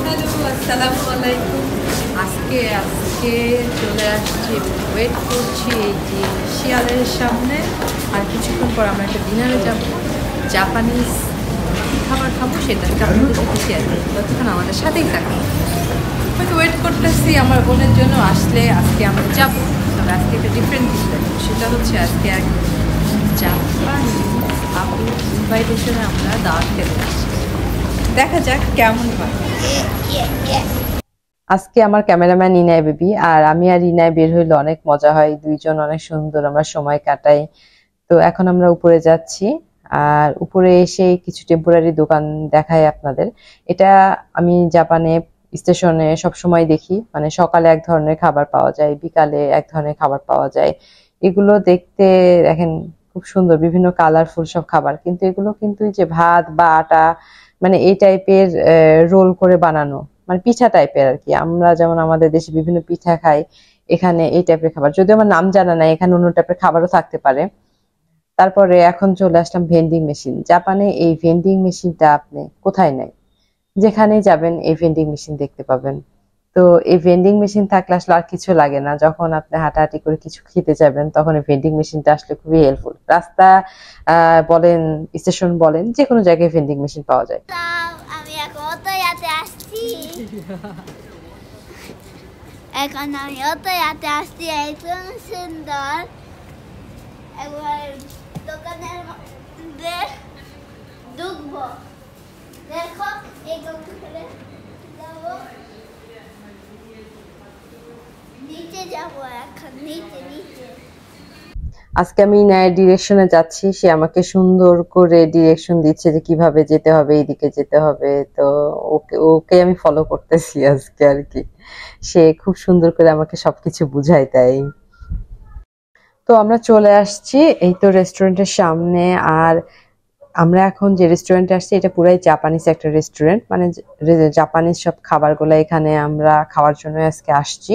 Hello, আসসালামু আলাইকুম। আজকে আজকে চলে আসছি, ওয়েট করছি এই যে শিয়ালের সামনে। আর কিছুক্ষণ পর আমরা একটা ডিনারে যাব, জাপানিজ খাবার খাবো, সেটা আপনাদের সাথে শেয়ার করবো। ততক্ষণ আমাদের সাথেই থাকি। হয়তো ওয়েট করতেছি আমার বোনের জন্য, আসলে আজকে আমরা যাবো। তবে আজকে একটা ডিফারেন্ট কিছু দেখবো, সেটা হচ্ছে আজকে এক জাপানিজ আপু ইনভাইটেশনে আমরা দাওয়াত খেতে আসছি। দেখা যাক কেমন হয়। আজকে আমার ক্যামেরাম্যান ইনাই বেবি আর আমি আর ইনাই বের হইলে অনেক মজা হয়, দুইজন অনেক সুন্দর আমরা সময় কাটাই। তো এখন আমরা উপরে যাচ্ছি, আর উপরে এসে কিছু টেম্পোরারি দোকান দেখাই আপনাদের। এটা আমি জাপানে স্টেশনে সব সময় দেখি, মানে সকালে এক ধরনের খাবার পাওয়া যায়, বিকালে এক ধরনের খাবার পাওয়া যায়। এগুলো দেখতে দেখেন খুব সুন্দর, বিভিন্ন কালারফুল সব খাবার, কিন্তু এগুলো কিন্তু এই যে ভাত বা আটা, মানে এই টাইপের রোল করে বানানো, মানে পিঠা টাইপের আর কি। আমরা যেমন আমাদের দেশে বিভিন্ন পিঠা খাই, এখানে এই টাইপের খাবার, যদিও আমার নাম জানা নাই, এখানে অন্য টাইপের খাবারও থাকতে পারে। তারপরে এখন চলে আসলাম ভেন্ডিং মেশিন। জাপানে এই ভেন্ডিং মেশিনটা আপনি কোথায় নাই, যেখানেই যাবেন এই ভেন্ডিং মেশিন দেখতে পাবেন। তো এই ভেন্ডিং মেশিন থাকলে আসলে আর কিছু লাগে না, যখন আপনি হাঁটাহাঁটি করে কিছু খেতে যাবেন তখন এই ভেন্ডিং মেশিনটা আসলে খুবই হেল্পফুল। রাস্তা বলেন, স্টেশন বলেন, যে কোনো জায়গায় ভেন্ডিং মেশিন পাওয়া যায়। আমি এখন অটোয়াতে আসছি। এখন আমি অটোয়াতে আসছি, একদম সুন্দর। একবার দোকানের মধ্যে ঢুকবো, দেখো এই দোকানে যাবো, নিচে যাবো, এখন নিচে নিচে। আজকে আমি ন্যায় ডিরেকশনে যাচ্ছি, সে আমাকে সুন্দর করে ডিরেকশন দিচ্ছে যে কিভাবে যেতে হবে, এইদিকে যেতে হবে। তো ওকে ওকে আমি ফলো করতেছি আজকে আর কি। সে খুব সুন্দর করে আমাকে সবকিছু বুঝাই দেয়। তো আমরা চলে আসছি এই তো রেস্টুরেন্টের সামনে। আর আমরা এখন যে রেস্টুরেন্টে আসছি এটা পুরাই জাপানিজ একটা রেস্টুরেন্ট, মানে জাপানিজ সব খাবারগুলো এখানে আমরা খাওয়ার জন্য আজকে আসছি।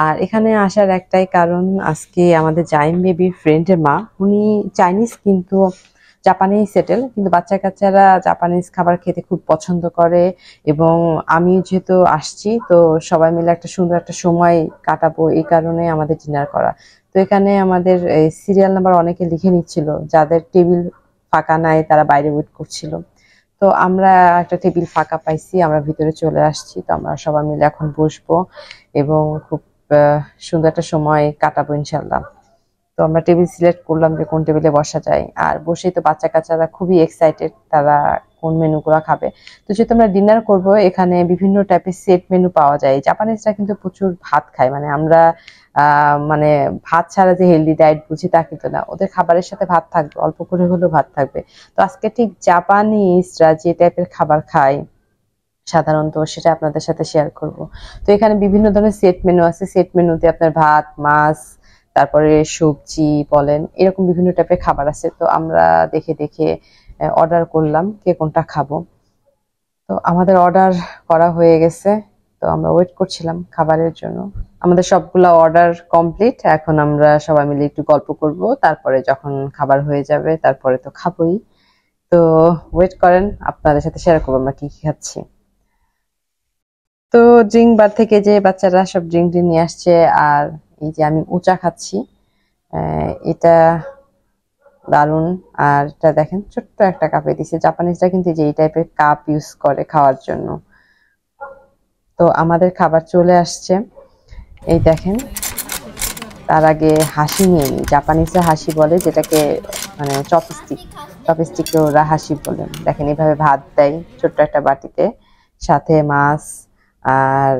আর এখানে আসার একটাই কারণ, আজকে আমাদের জাইম বেবির ফ্রেন্ডের মা, উনি চাইনিজ কিন্তু জাপানেই সেটেল, কিন্তু বাচ্চা কাচ্চারা জাপানিজ খাবার খেতে খুব পছন্দ করে। এবং আমি যেহেতু আসছি, তো সবাই মিলে একটা সুন্দর একটা সময় কাটাবো, এই কারণে আমাদের ডিনার করা। তো এখানে আমাদের সিরিয়াল নাম্বার অনেকে লিখে নিচ্ছিল, যাদের টেবিল ফাঁকা নাই তারা বাইরে ওয়েট করছিল। তো আমরা একটা টেবিল ফাঁকা পাইছি, আমরা ভিতরে চলে আসছি। তো আমরা সবাই মিলে এখন বসবো এবং খুব সুন্দর একটা সময় কাটাবো ইনশাল্লাহ। তো আমরা টেবিল সিলেক্ট করলাম যে কোন টেবিলে বসা যায়, আর বসেই তো বাচ্চা কাচ্চারা খুবই এক্সাইটেড, তারা কোন মেনুগুলো খাবে। তো যেহেতু আমরা ডিনার করব, এখানে বিভিন্ন টাইপের সেট মেনু পাওয়া যায়। জাপানিজরা কিন্তু প্রচুর ভাত খায়, মানে আমরা মানে ভাত ছাড়া যে হেলদি ডায়েট বুঝি তা কিন্তু না, ওদের খাবারের সাথে ভাত থাকবে, অল্প করে হলেও ভাত থাকবে। তো আজকে ঠিক জাপানিজরা যে টাইপের খাবার খায় সাধারণত, সেটা আপনাদের সাথে শেয়ার করব। তো এখানে বিভিন্ন ধরনের সেট মেনু আছে, সেট মেনুতে আপনার ভাত, মাছ, তারপরে সবজি বলেন, এরকম বিভিন্ন টাইপের খাবার আছে। তো আমরা দেখে দেখে অর্ডার করলাম কে কোনটা খাবো। তো আমাদের অর্ডার করা হয়ে গেছে, তো আমরা ওয়েট করছিলাম খাবারের জন্য। আমাদের সবগুলা অর্ডার কমপ্লিট, এখন আমরা সবাই মিলে একটু গল্প করব, তারপরে যখন খাবার হয়ে যাবে তারপরে তো খাবোই। তো ওয়েট করেন, আপনাদের সাথে শেয়ার করবো আমরা কি কি খাচ্ছি। তো ড্রিঙ্ক বার থেকে যে বাচ্চারা সব ড্রিঙ্ক নিয়ে আসছে, আর এই যে আমি উচা খাচ্ছি, এটা দারুন। আর এটা দেখেন ছোট্ট একটা কাপে দিছে, জাপানিজরা কিন্তু যে এই টাইপের কাপ ইউজ করে খাওয়ার জন্য। তো আমাদের খাবার চলে আসছে, এই দেখেন। তার আগে হাসি নিয়ে নিই, জাপানিজরা হাসি বলে যেটাকে, মানে চপস্টিক, চপস্টিকে ওরা হাসি বলেন। দেখেন এইভাবে ভাত দেয় ছোট্ট একটা বাটিতে, সাথে মাছ। আর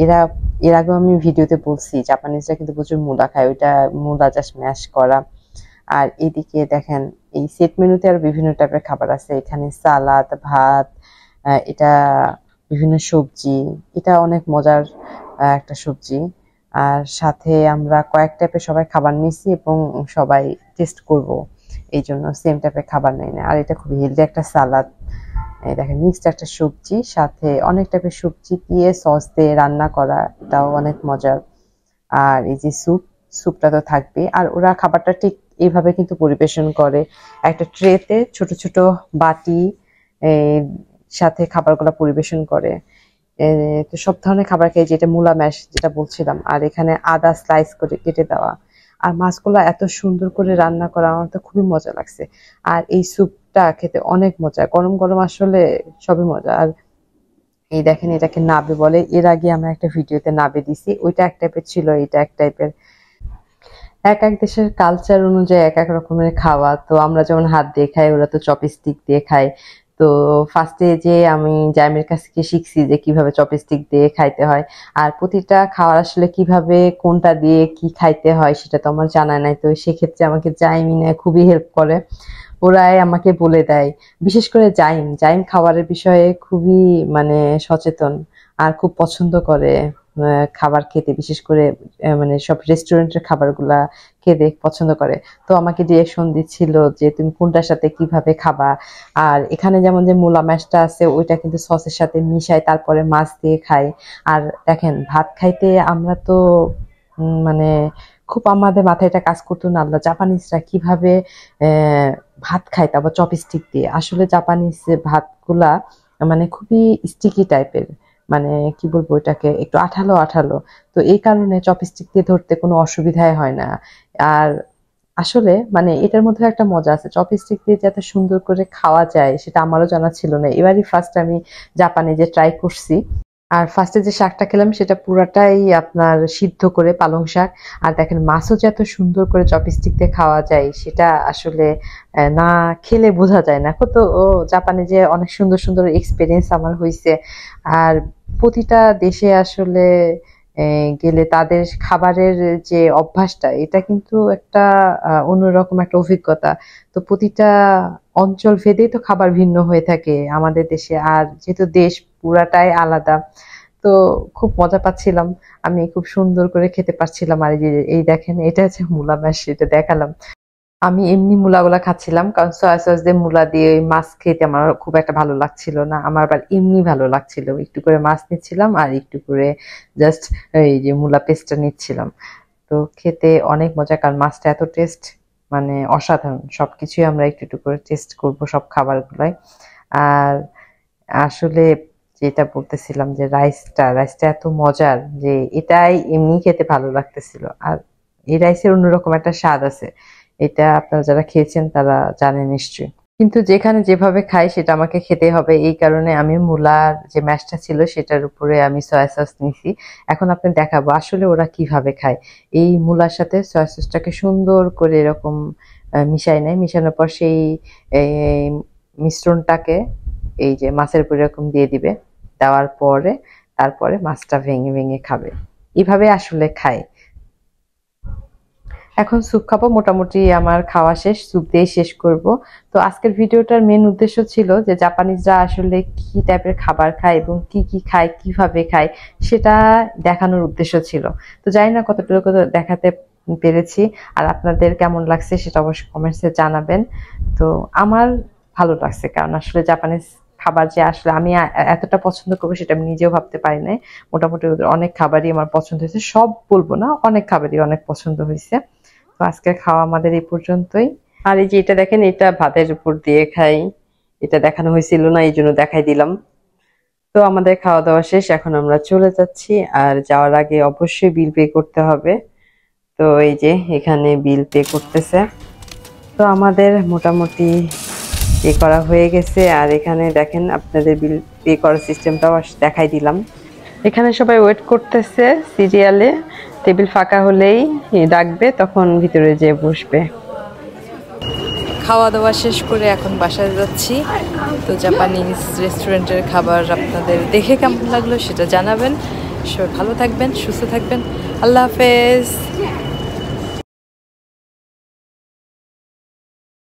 এরা, এর আগেও আমি ভিডিওতে বলছি জাপানিজরা কিন্তু প্রচুর মূলা খায়, ওইটা মূলা জাস্ট ম্যাশ করা। আর এদিকে দেখেন এই সেট মেনুতে আর বিভিন্ন টাইপের খাবার আছে, এখানে সালাদ, ভাত, এটা বিভিন্ন সবজি, এটা অনেক মজার একটা সবজি। আর সাথে আমরা কয়েক টাইপের সবাই খাবার নিয়েছি এবং সবাই টেস্ট করব, এই জন্য সেম টাইপের খাবার নেই না। আর এটা খুব হেলদি একটা সালাদ, দেখেন মিক্সড একটা সবজি, সাথে অনেক টাইপের সবজি দিয়ে সস দিয়ে রান্না করা, এটাও অনেক মজার। আর এই যে স্যুপ, স্যুপটা তো থাকবে। আর ওরা খাবারটা ঠিক এইভাবে কিন্তু পরিবেশন করে, একটা ট্রেতে ছোট ছোট বাটি সাথে খাবারগুলো পরিবেশন করে। তো সব ধরনের খাবার খাই, যেটা মূলা ম্যাশ যেটা বলছিলাম, আর এখানে আদা স্লাইস করে কেটে দেওয়া, আর মাছগুলো এত সুন্দর করে রান্না করা, আমার তো খুবই মজা লাগছে। আর এই স্যুপটা খেতে অনেক মজা, গরম গরম আসলে সবই মজা। আর এই দেখেন, এটাকে নাবে বলে। এর আগে আমরা একটা ভিডিওতে নাবে দিছি, ওইটা এক টাইপের ছিল, এটা এক টাইপের। এক এক দেশের কালচার অনুযায়ী এক এক রকমের খাওয়া। তো আমরা যেমন হাত দিয়ে খাই, ওরা তো চপস্টিক দিয়ে খায়। তো ফার্স্টে যে আমি জাইমের কাছ থেকে শিখছি যে কিভাবে চপস্টিক দিয়ে খাইতে হয়, আর প্রতিটা খাওয়ার আসলে কিভাবে কোনটা দিয়ে কি খাইতে হয় সেটা তো আমার জানা নাই। তো সেক্ষেত্রে আমাকে জাইমিনে খুবই হেল্প করে, ওরাই আমাকে বলে দেয়। বিশেষ করে জাইম জাইম খাবারের বিষয়ে খুবই মানে সচেতন, আর খুব পছন্দ করে খাবার খেতে, বিশেষ করে মানে সব রেস্টুরেন্টের খাবারগুলা খেতে পছন্দ করে। তো আমাকে ডিরেকশন দিচ্ছিল যে তুমি কোনটার সাথে কিভাবে খাবা। আর এখানে যেমন যে মূলা ম্যাশটা আছে, ওইটা কিন্তু সসের সাথে মিশাই, তারপরে মাছ দিয়ে খাই। আর দেখেন, ভাত খাইতে আমরা তো মানে খুব আমাদের মাথায় এটা কাজ করতো না, আল্লাহ জাপানিজরা কিভাবে ভাত খায়, তারপর চপস্টিক দিয়ে। আসলে জাপানিজ ভাতগুলা মানে খুবই স্টিকি টাইপের, মানে কি বলবো, এটাকে একটু আঠালো আঠালো। তো এই কারণে চপস্টিক দিয়ে ধরতে কোনো অসুবিধাই হয় না। আর আসলে মানে এটার মধ্যে একটা মজা আছে, চপস্টিক দিয়ে যাতে সুন্দর করে খাওয়া যায় সেটা আমারও জানা ছিল না। এবারই ফার্স্ট আমি জাপানে যে ট্রাই করছি। আর ফার্স্টে যে শাকটা খেলাম সেটা পুরাটাই আপনার সিদ্ধ করে পালং শাক। আর দেখেন, মাছও যে এত সুন্দর করে চপস্টিক দিয়ে খাওয়া যায় সেটা আসলে না খেলে বোঝা যায় না। তো জাপানে যে অনেক সুন্দর সুন্দর এক্সপিরিয়েন্স আমার হয়েছে। আর প্রতিটা দেশে আসলে গেলে তাদের খাবারের যে অভ্যাসটা, এটা কিন্তু একটা অন্যরকম একটা অভিজ্ঞতা। তো প্রতিটা অঞ্চল ভেদেই তো খাবার ভিন্ন হয়ে থাকে আমাদের দেশে, আর যেহেতু দেশ পুরাটাই আলাদা। তো খুব মজা পাচ্ছিলাম, আমি খুব সুন্দর করে খেতে পারছিলাম। আর এই দেখেন, এটা হচ্ছে মূলা ম্যাশ, এটা দেখালাম। আমি এমনি মূলাগুলা খাচ্ছিলাম, কারণ সয়া সস দিয়ে মূলা দিয়ে মাছ খেতে আমার খুব একটা ভালো লাগছিল না। আমার আবার এমনি ভালো লাগছিল, একটু করে মাছ নিচ্ছিলাম আর একটু করে জাস্ট এই যে মূলা পেস্টটা নিচ্ছিলাম। তো খেতে অনেক মজা, কারণ মাছটা এত টেস্ট, মানে অসাধারণ। সবকিছুই আমরা একটু একটু করে টেস্ট করব, সব খাবারগুলাই। আর আসলে যেটা বলতেছিলাম যে রাইসটা এত মজার যে এটাই এমনি খেতে ভালো লাগতেছিল। আর এই রাইসের অন্যরকম একটা স্বাদ আছে, এটা আপনারা যারা খেয়েছেন তারা জানেন নিশ্চয়ই। কিন্তু যেখানে যেভাবে খাই সেটা আমাকে খেতে হবে, এই কারণে আমি মূলার যে ম্যাশটা ছিল সেটার উপরে আমি সয়া সস নিয়েছি। এখন আপনি দেখাবো আসলে ওরা কিভাবে খায়। এই মূলার সাথে সয়া সসটাকে সুন্দর করে এরকম মিশাই নেয়, মিশানোর পর সেই মিশ্রণটাকে এই যে মাছের উপর এরকম দিয়ে দিবে, দেওয়ার পরে তারপরে মাছটা ভেঙে ভেঙে খাবে। এইভাবে আসলে খায়। এখন স্যুপ খাবো, মোটামুটি আমার খাওয়া শেষ, স্যুপ দিয়ে শেষ করব। তো আজকের ভিডিওটার মেন উদ্দেশ্য ছিল যে জাপানিজরা আসলে কি টাইপের খাবার খায় এবং কি কি খায়, কিভাবে খায়, সেটা দেখানোর উদ্দেশ্য ছিল। তো জানি না কতটুকু দেখাতে পেরেছি, আর আপনাদের কেমন লাগছে সেটা অবশ্যই কমেন্টসে জানাবেন। তো আমার ভালো লাগছে, কারণ আসলে জাপানিজ খাবার যে আসলে আমি এতটা পছন্দ করবো সেটা আমি নিজেও ভাবতে পারি নাই। মোটামুটি ওদের অনেক খাবারই আমার পছন্দ হয়েছে, সব বলবো না, অনেক খাবারই অনেক পছন্দ হয়েছে। তো আজকের খাওয়া আমাদের এই পর্যন্তই। আর এই যে এটা দেখেন, এটা ভাতের উপর দিয়ে খাই, এটা দেখানো হয়েছিল না, এই জন্য দেখাই দিলাম। তো আমাদের খাওয়া দাওয়া শেষ, এখন আমরা চলে যাচ্ছি। আর যাওয়ার আগে অবশ্যই বিল পে করতে হবে। তো এই যে এখানে বিল পে করতেছে। তো আমাদের মোটামুটি পে করা হয়ে গেছে। আর এখানে দেখেন, আপনাদের বিল পে করার সিস্টেমটাও দেখাই দিলাম। এখানে সবাই ওয়েট করতেছে সিরিয়ালে, টেবিল ফাঁকা হলেই ডাকবে, তখন ভিতরে যেয়ে বসবে। খাওয়া দাওয়া শেষ করে এখন বাসায় যাচ্ছি। তো জাপানিজ রেস্টুরেন্টের খাবার আপনাদের দেখে কেমন লাগলো সেটা জানাবেন। সবাই ভালো থাকবেন, সুস্থ থাকবেন। আল্লাহ হাফেজ।